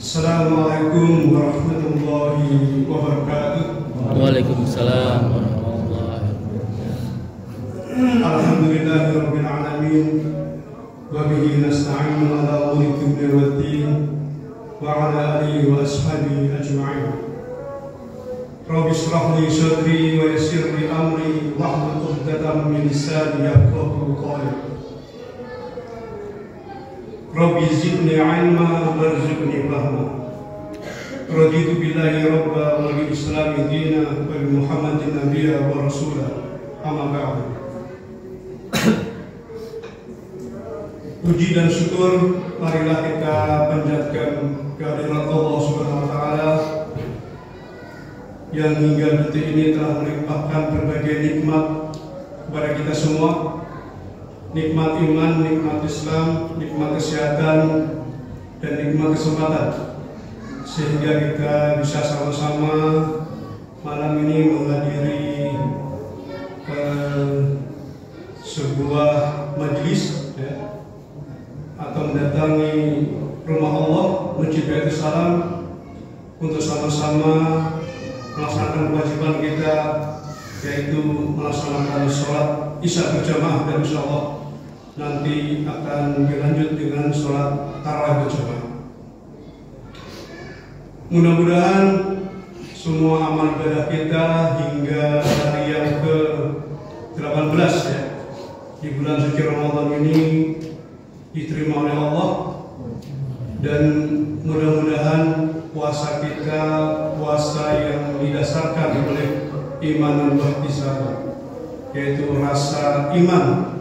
Assalamualaikum warahmatullahi wabarakatuh. Waalaikumsalam warahmatullahi wabarakatuh. Alhamdulillahirabbil alamin wa bihi nasta'inu ala umuri dunya waddin wa ala alihi wa ashabihi ajma'in. Rabbi shrah li sadri wa yassir li amri wahlul 'uqdatam min lisani yafqahu qawli. Rabbi zidni ilma warzuqni fahma. Raditu billahi rabba wa bil islami dina wa bi Muhammadin nabiyya wa rasula. Amma ba'du. Puji dan syukur marilah kita panjatkan kehadirat Allah Subhanahu wa taala yang hingga detik ini telah melimpahkan berbagai nikmat kepada kita semua. Nikmat iman, nikmat Islam, nikmat kesehatan, dan nikmat kesempatan, sehingga kita bisa sama-sama malam ini menghadiri sebuah majelis atau mendatangi rumah Allah, Masjid Baitul Salam, untuk sama-sama melaksanakan kewajiban kita, yaitu melaksanakan sholat Isya berjamaah, dan insya Allah nanti akan dilanjut dengan sholat tarawih berjamaah. Mudah-mudahan semua amal ibadah kita hingga hari yang ke-18 di bulan suci Ramadan ini diterima oleh Allah, dan mudah-mudahan puasa kita puasa yang didasarkan oleh iman dan ihtisaban, yaitu rasa iman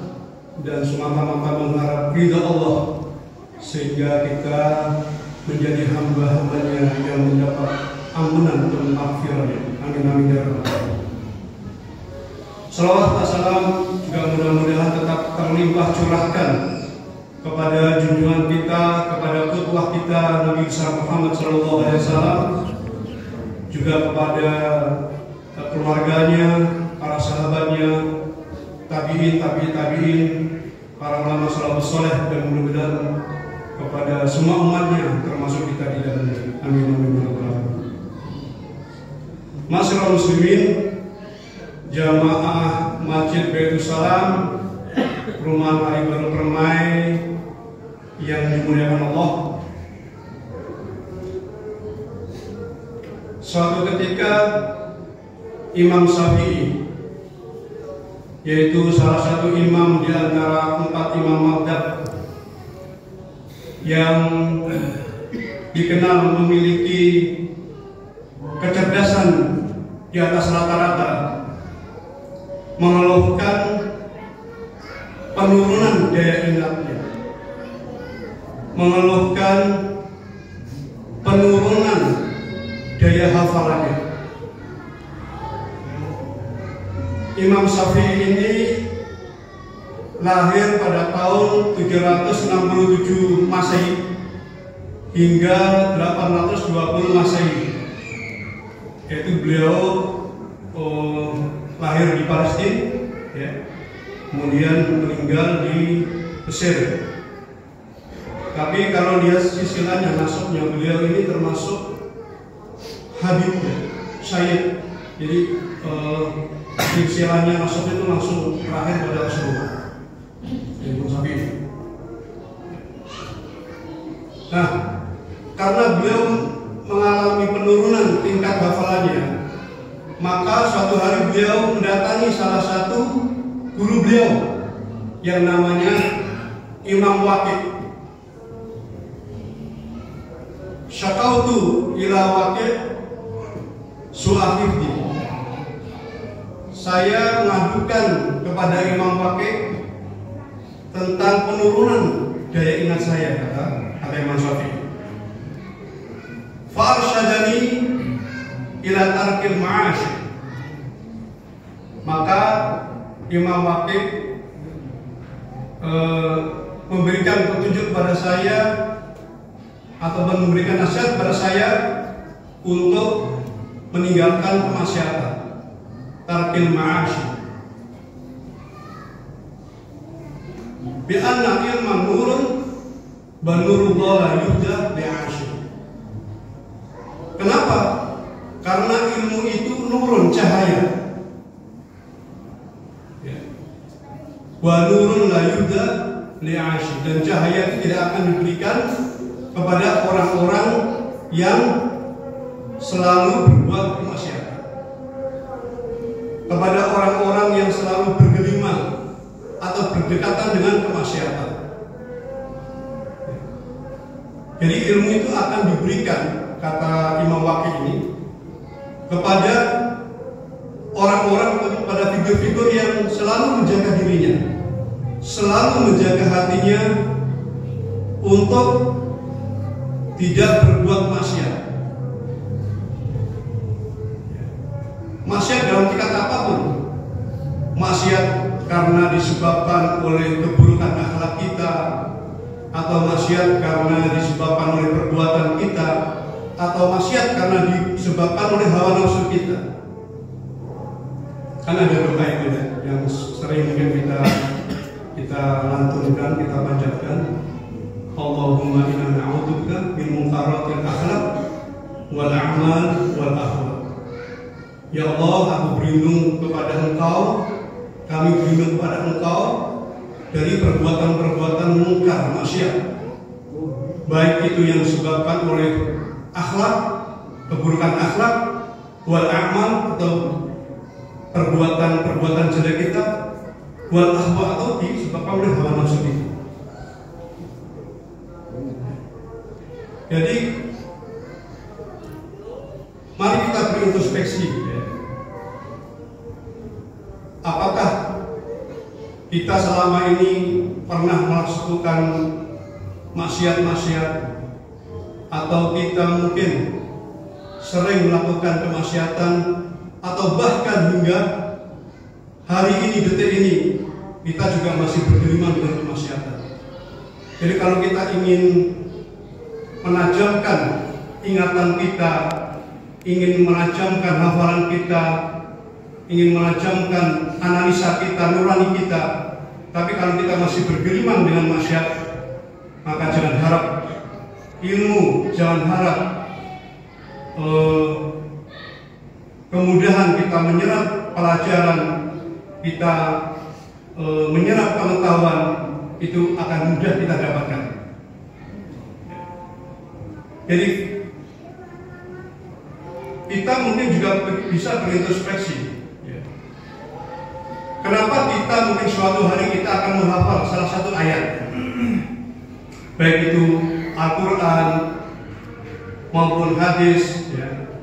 dan semata-mata mengharap ridha Allah, sehingga kita menjadi hamba-hambanya yang mendapat ampunan dan maghfirahnya. Amin amin ya rabbal alamin. Salawat dan salam juga mudah-mudahan tetap terlimpah curahkan kepada junjungan kita, kepada qudwah kita Nabi besar Muhammad sallallahu alaihi wasallam, juga kepada keluarganya, para sahabatnya, tabi'in, para ulama salafus saleh, dan mudah-mudahan kepada semua umatnya, termasuk kita di dalamnya. Amin amin ya rabbal alamin. Masyaallah muslimin, jamaah Masjid Baitul Salam, Rumah Hari Baru Permai yang dimuliakan Allah. Suatu ketika Imam Syafi'i, yaitu salah satu imam di antara 4 imam mazhab yang dikenal memiliki kecerdasan di atas rata-rata, mengeluhkan penurunan daya ingatnya, mengeluhkan penurunan daya hafalannya. Imam Syafi'i ini lahir pada tahun 767 Masehi hingga 820 Masehi. Yaitu beliau lahir di Palestina, kemudian meninggal di Mesir. Tapi kalau lihat silsilahnya, nasabnya, beliau ini termasuk Habib, Sayyid. Jadi silsilahnya nasab itu langsung terakhir pada Rasulullah. Nah, karena beliau mengalami penurunan tingkat hafalannya, maka suatu hari beliau mendatangi salah satu guru beliau yang namanya Imam Waqi'. Syakautu ila Waqi' su'afifdi. Saya mengadukan kepada Imam Waqi' tentang penurunan daya ingat saya, kata Imam Syafi'i. Farsyadani ila tarkil ma'ash. Maka Imam Waqi' memberikan petunjuk kepada saya, atau memberikan nasihat kepada saya untuk meninggalkan kemaksiatan, tarkil ma'ash. Bi anna ilman nurun banurullah la yuhda bi'ashi. Kenapa? Karena ilmu itu nurun, cahaya. Wa nurun la yuda li'ashi, dan cahaya itu tidak akan diberikan kepada orang-orang yang selalu berbuat kemaksiatan, kepada orang-orang yang selalu bergelimang atau berdekatan dengan kemaksiatan. Jadi ilmu itu akan diberikan, kata Imam Waqi ini, kepada orang-orang, kepada figur-figur yang selalu menjaga dirinya, selalu menjaga hatinya untuk tidak berbuat maksiat. Maksiat dalam tingkat apapun. Maksiat karena disebabkan oleh keburukan akhlak kita, atau maksiat karena disebabkan oleh perbuatan kita, atau maksiat karena disebabkan oleh hawa nafsu kita. Kan ada doa itu ya, yang sering mungkin kita lantunkan, kita panjatkan. Allahumma inna na'udzubika min munkaratil akhlaq wal a'mal wal akhlaq. Ya Allah, aku berlindung kepada Engkau, kami berlindung kepada Engkau dari perbuatan-perbuatan mungkar, maksiat, baik itu yang disebabkan oleh akhlak, keburukan akhlak, wal a'mal atau perbuatan-perbuatan jelek kita, wal ahwa atau disebabkan oleh hawa nafsu kita. Jadi mari kita berintrospeksi ya. Apakah kita selama ini pernah melakukan maksiat-maksiat, atau kita mungkin sering melakukan kemaksiatan, atau bahkan hingga hari ini, detik ini, kita juga masih bergelimang dengan kemaksiatan. Jadi kalau kita ingin menajamkan ingatan kita, ingin menajamkan hafalan kita, ingin menajamkan analisa kita, nurani kita, tapi kalau kita masih bergelimang dengan maksiat, maka jangan harap ilmu, jangan harap kemudahan kita menyerap pelajaran, kita menyerap pengetahuan, itu akan mudah kita dapatkan. Jadi kita mungkin juga bisa berintrospeksi. Kenapa kita mungkin suatu hari kita akan menghafal salah satu ayat, baik itu Al-Quran maupun hadis, ya,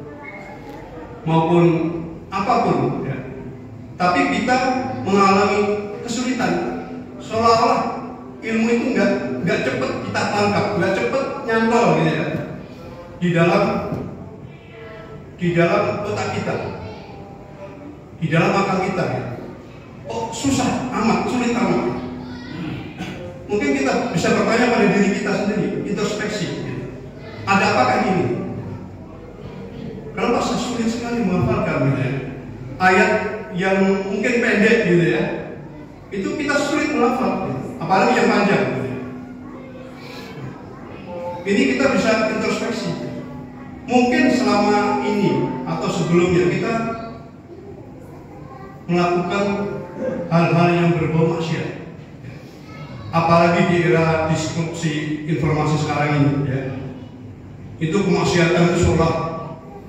maupun apapun, ya. Tapi kita mengalami kesulitan, seolah-olah ilmu itu nggak cepat kita tangkap, nggak cepat nyantol, gitu ya, di dalam otak kita, di dalam akal kita. Ya. Oh, susah amat, sulit amat. Mungkin kita bisa bertanya pada diri kita sendiri, introspeksi. Gitu. Ada apakah ini? Kenapa sulit sekali menghafalkan, gitu ya? Ayat yang mungkin pendek, gitu ya, itu kita sulit menghafal, gitu. Apalagi yang panjang. Gitu ya. Ini kita bisa introspeksi. Mungkin selama ini atau sebelumnya kita melakukan hal-hal yang berbau maksiat, apalagi di era disrupsi informasi sekarang ini, ya. Itu kemaksiatan itu seolah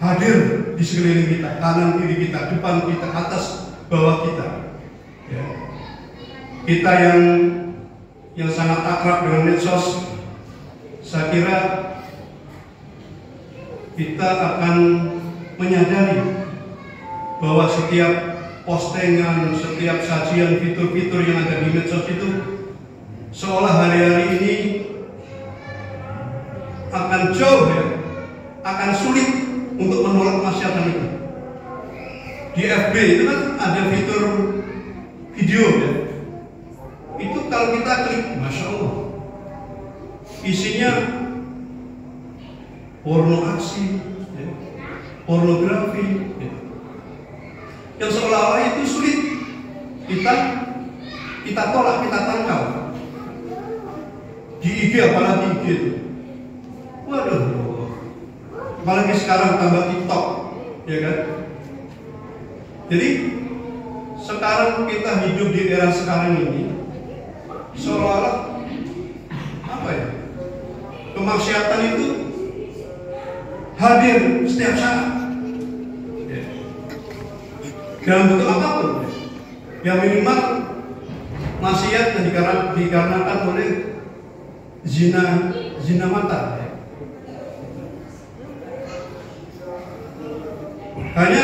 hadir di sekeliling kita, kanan kiri kita, depan kita, atas bawah kita, ya. Kita yang sangat akrab dengan medsos, saya kira kita akan menyadari bahwa setiap postingan, setiap sajian fitur-fitur yang ada di medsos itu seolah hari-hari ini akan jauh, ya, akan sulit untuk menolak kemaksiatan itu. Di FB itu kan ada fitur video, ya. Itu kalau kita klik, Masya Allah, isinya porno aksi, ya, pornografi, ya. Yang seolah-olah itu sulit kita tolak, kita tangkap. Di IG, apalagi IG itu, waduh, apalagi sekarang tambah TikTok, ya kan? Jadi sekarang kita hidup di era sekarang ini seolah-olah apa ya? Kemaksiatan itu hadir setiap saat, ya. Dalam bentuk apapun, yang minimal maksiat yang dikarenakan oleh zina mata, ya. Hanya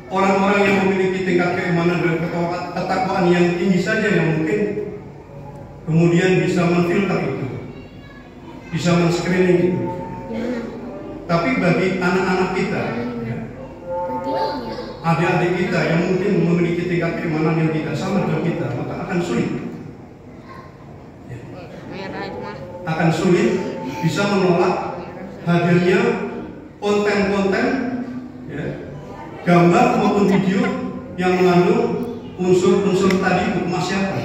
orang-orang yang memiliki tingkat keimanan dan ketakwaan yang tinggi saja yang mungkin kemudian bisa menfilter itu, bisa men-screening itu. Tapi bagi anak-anak kita, ya, adik-adik kita yang mungkin memiliki tingkat keimanan yang tidak sama dengan kita, maka akan sulit, ya. Akan sulit bisa menolak hadirnya konten-konten, ya, gambar maupun video yang mengandung unsur-unsur tadi kemaksiatan,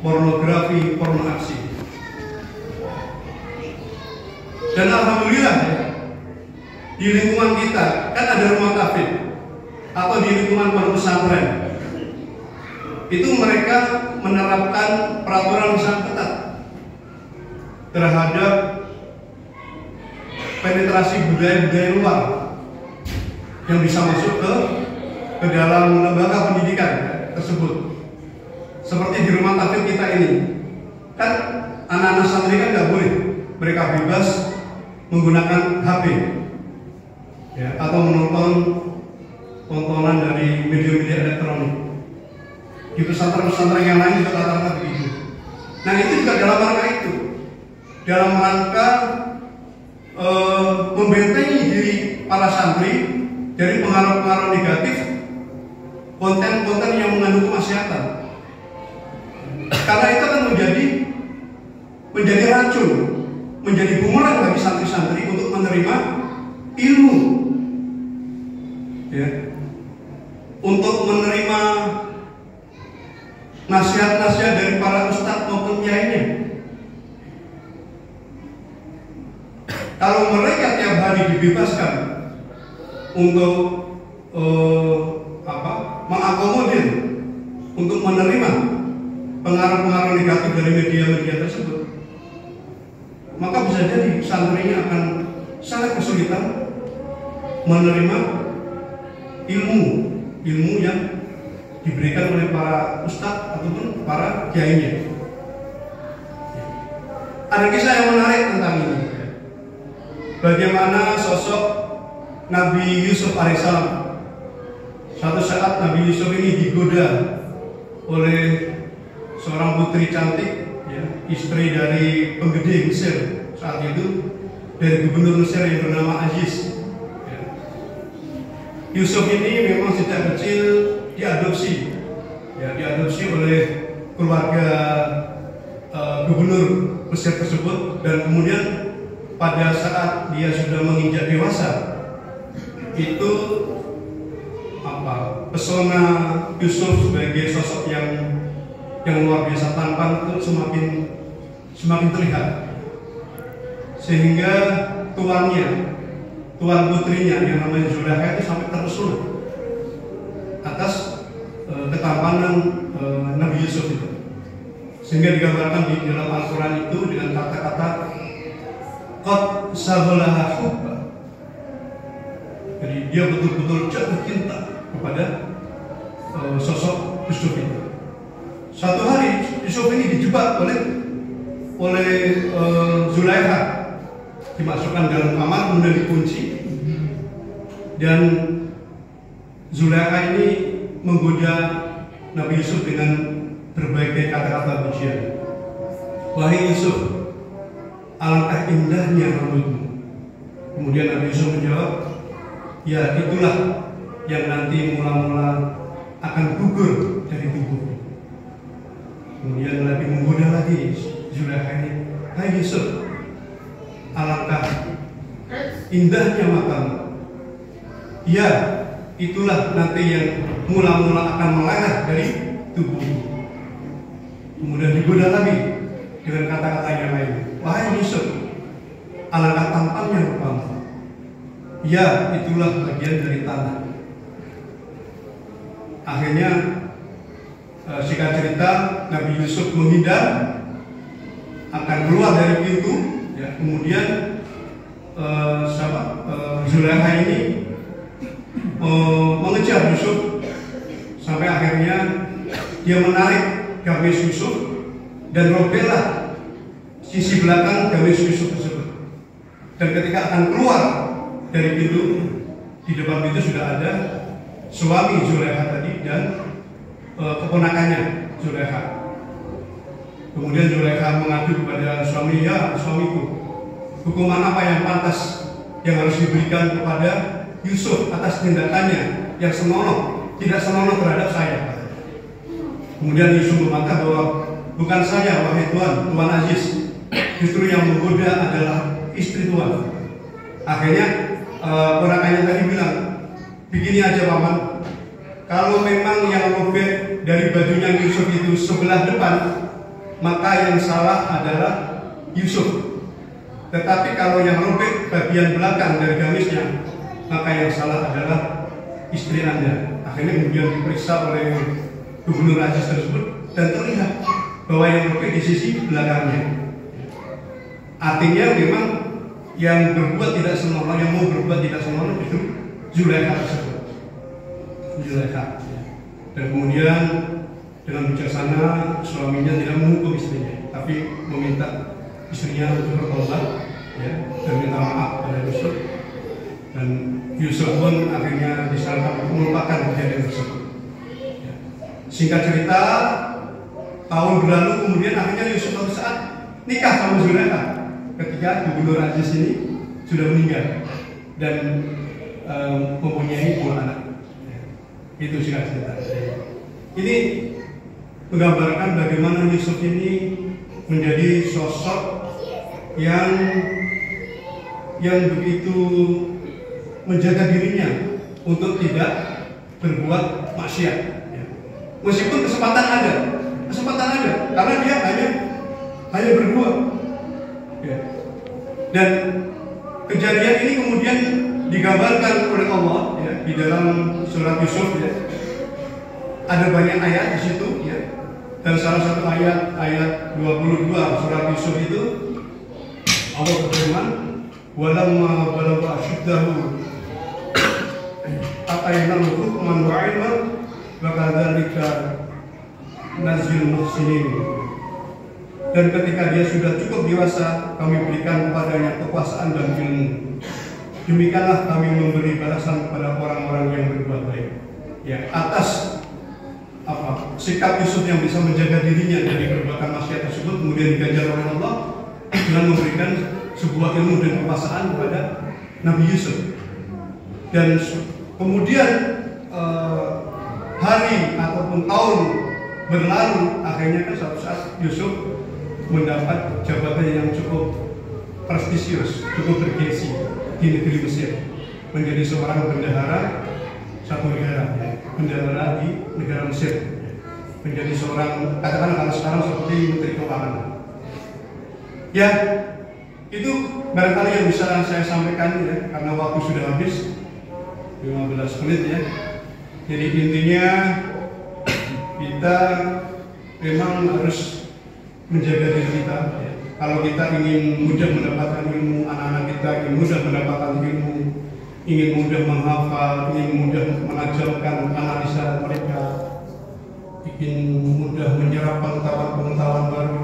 pornografi, porno aksi. Dan alhamdulillah, ya, di lingkungan kita kan ada rumah kafir atau di lingkungan pondok pesantren itu mereka menerapkan peraturan yang sangat ketat terhadap penetrasi budaya-budaya luar yang bisa masuk ke dalam lembaga pendidikan tersebut. Seperti di rumah kafir kita ini, kan anak-anak santri kan nggak boleh, mereka bebas menggunakan HP, ya, atau menonton tontonan dari media-media elektronik. Di pesantren-pesantren yang lain juga rata-rata begitu. Nah, itu juga dalam rangka itu, dalam rangka membentengi diri para santri dari pengaruh-pengaruh negatif, konten-konten yang mengandung kemaksiatan. Karena itu akan menjadi racun, menjadi bumerang bagi santri-santri untuk menerima ilmu, ya, untuk menerima nasihat-nasihat dari para ustadz maupun kiainya. Kalau mereka tiap hari dibebaskan untuk mengakomodir, untuk menerima pengaruh-pengaruh negatif dari media-media tersebut, maka bisa jadi santrinya akan sangat kesulitan menerima ilmu yang diberikan oleh para ustadz ataupun para kiainya. Ada kisah yang menarik tentang ini. Bagaimana sosok Nabi Yusuf alaihissalam. Suatu saat Nabi Yusuf ini digoda oleh seorang putri cantik, ya, istri dari penggede Mesir saat itu, dari gubernur Mesir yang bernama Aziz, ya. Yusuf ini memang sejak kecil diadopsi, ya, diadopsi oleh keluarga gubernur Mesir tersebut, dan kemudian pada saat dia sudah menginjak dewasa, itu pesona Yusuf sebagai sosok yang luar biasa tampan itu semakin terlihat, sehingga tuan putrinya yang namanya Zulaikha itu sampai terpesona atas ketampanan Nabi Yusuf itu, sehingga digambarkan di dalam Al-Quran itu dengan kata-kata qad sabalaha hubba. Jadi dia betul-betul jatuh cinta kepada sosok Yusuf itu. Suatu hari Yusuf ini dijebak oleh Zulaikha, dimasukkan dalam kamar kemudian dikunci, dan Zulaikha ini menggoda Nabi Yusuf dengan berbagai kata-kata pujian. Wahai Yusuf, alangkah indahnya rambutmu. Kemudian Nabi Yusuf menjawab, ya itulah yang nanti mula-mula akan gugur dari tubuhmu. Kemudian Nabi menggoda lagi Zulaikha ini, hai Yusuf, alangkah indahnya matamu. Ya, itulah nanti yang mula-mula akan meleleh dari tubuhmu. Kemudian digoda lagi dengan kata-kata yang lain, wahai Yusuf, alangkah tampannya rupamu. ya itulah bagian dari tanah. Akhirnya singkat cerita, Nabi Yusuf menghindar, akan keluar dari pintu, ya. Kemudian Zulaikha ini mengejar Yusuf sampai akhirnya dia menarik gamis Yusuf dan robeklah sisi belakang gamis Yusuf tersebut. Dan ketika akan keluar dari pintu, di depan pintu sudah ada suami Zulaikha tadi dan keponakannya Zulaikha. Kemudian Zulaikha mengadu kepada suami, ya suamiku, hukuman apa yang pantas yang harus diberikan kepada Yusuf atas tindakannya yang senonoh, tidak senonoh terhadap saya. Kemudian Yusuf membantah bahwa bukan saya, wahai Tuan, Tuan Aziz, justru yang menggoda adalah istri Tuan. Akhirnya ponakannya tadi bilang, begini aja paman, kalau memang yang robek dari bajunya Yusuf itu sebelah depan, maka yang salah adalah Yusuf. Tetapi kalau yang robek bagian belakang dari gamisnya, maka yang salah adalah istri Anda. Akhirnya kemudian diperiksa oleh Gubernur Aziz tersebut dan terlihat bahwa yang robek di sisi belakangnya. Artinya memang yang berbuat tidak senonoh, yang mau berbuat tidak senonoh itu Zulaikha tersebut. Zulaikha. Dan kemudian dengan bijaksana suaminya tidak menghukum istrinya, tapi meminta istrinya untuk bertobat, ya, dan minta maaf pada Yusuf. Dan Yusuf pun akhirnya disarankan untuk melupakan kejadian tersebut. Ya. Singkat cerita, tahun berlalu, kemudian akhirnya Yusuf suatu saat nikah sama Zulaikha ketika Gubernur Aziz ini sudah meninggal dan mempunyai 2 anak. Ya. Itu singkat cerita. Ini menggambarkan bagaimana Yusuf ini menjadi sosok yang begitu menjaga dirinya untuk tidak berbuat maksiat. Ya. Meskipun kesempatan ada, karena dia hanya berdua. Ya. Dan kejadian ini kemudian digambarkan oleh Allah, ya, di dalam surat Yusuf. Ya. Ada banyak ayat di situ, ya. Dan salah satu ayat 22 surat Yusuf itu Allah berfirman, walamma balagha ashuddahu atainahu hukman wa ilman wa kadzalika nazil muhsinin. Dan ketika dia sudah cukup dewasa, kami berikan kepadanya kekuasaan dan ilmu. Demikianlah kami memberi balasan kepada orang-orang yang berbuat baik. Ya, atas sikap Yusuf yang bisa menjaga dirinya dari perbuatan maksiat tersebut, kemudian diganjar oleh Allah dengan memberikan sebuah ilmu dan kekuasaan kepada Nabi Yusuf. Dan kemudian hari ataupun tahun berlalu, akhirnya kan suatu saat Yusuf mendapat jabatan yang cukup prestisius, cukup bergengsi di negeri Mesir, menjadi seorang bendahara satu negara, ya. Bendahara di negara Mesir, menjadi seorang, katakan kalau sekarang seperti Menteri Keuangan. Ya, itu barangkali yang bisa saya sampaikan, ya, karena waktu sudah habis 15 menit, ya. Jadi intinya kita memang harus menjaga diri kita, ya. Kalau kita ingin mudah mendapatkan ilmu, anak-anak kita ingin mudah mendapatkan ilmu, ingin mudah menghafal, ingin mudah mengajarkan analisa mereka, ingin mudah menyerap pengetahuan baru,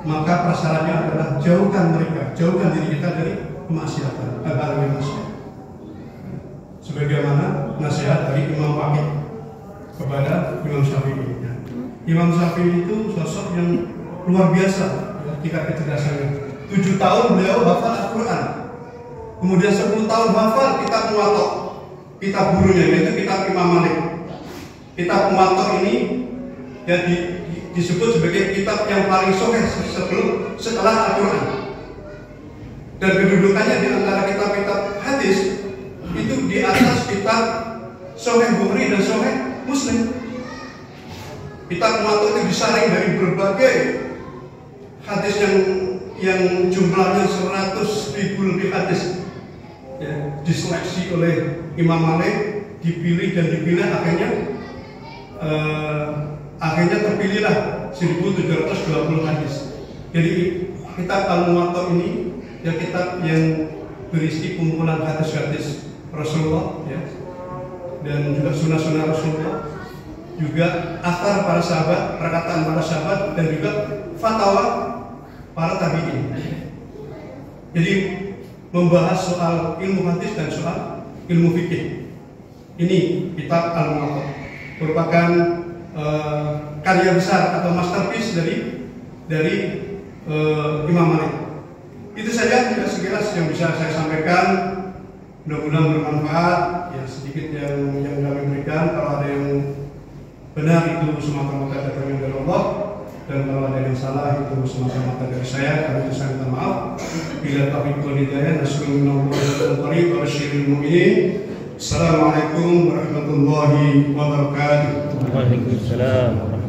maka prasyaratnya adalah jauhkan mereka, jauhkan diri kita dari kemaksiatan, hal-hal yang maksiat. Sebagaimana nasihat dari Imam Waqid kepada Imam Syafi'i. Imam Syafi'i itu sosok yang luar biasa, ya, tingkat kecerdasannya. 7 tahun beliau hafal Al-Quran, kemudian 10 tahun hafal kitab Muwatta, kitab gurunya, yaitu kitab Imam Malik. Kitab Muwatta ini ya disebut sebagai kitab yang paling sahih setelah Al-Quran. Dan kedudukannya di antara kitab-kitab hadis itu di atas kitab Sahih Bukhari dan Sahih Muslim. Kitab Muwatta itu disaring dari berbagai hadis yang jumlahnya 100.000 lebih hadis. Ya. diseleksi oleh Imam Malik, dipilih dan dipilih, akhirnya terpilihlah 1720 hadis. Jadi kitab Al-Muwatta ini ya kitab yang berisi kumpulan hadis-hadis Rasulullah ya, dan juga sunnah-sunnah Rasulullah, juga athar para sahabat, perkataan para sahabat, dan juga fatwa para tabi'in. Jadi membahas soal ilmu hadis dan soal ilmu fikih. Ini kitab Al-Muwatta merupakan karya besar atau masterpiece dari Imam Malik. Itu saja sekilas yang bisa saya sampaikan. Mudah-mudahan bermanfaat. Ya, sedikit yang kami berikan. Kalau ada yang benar itu semata-mata datangnya dari Allah, dan kalau ada yang salah itu semata-mata dari saya. Kami bisa minta maaf. Bila taufiq wal hidayah, nasallallahu wa basyiril mu'minin. Assalamualaikum warahmatullahi wabarakatuh. Waalaikumsalam.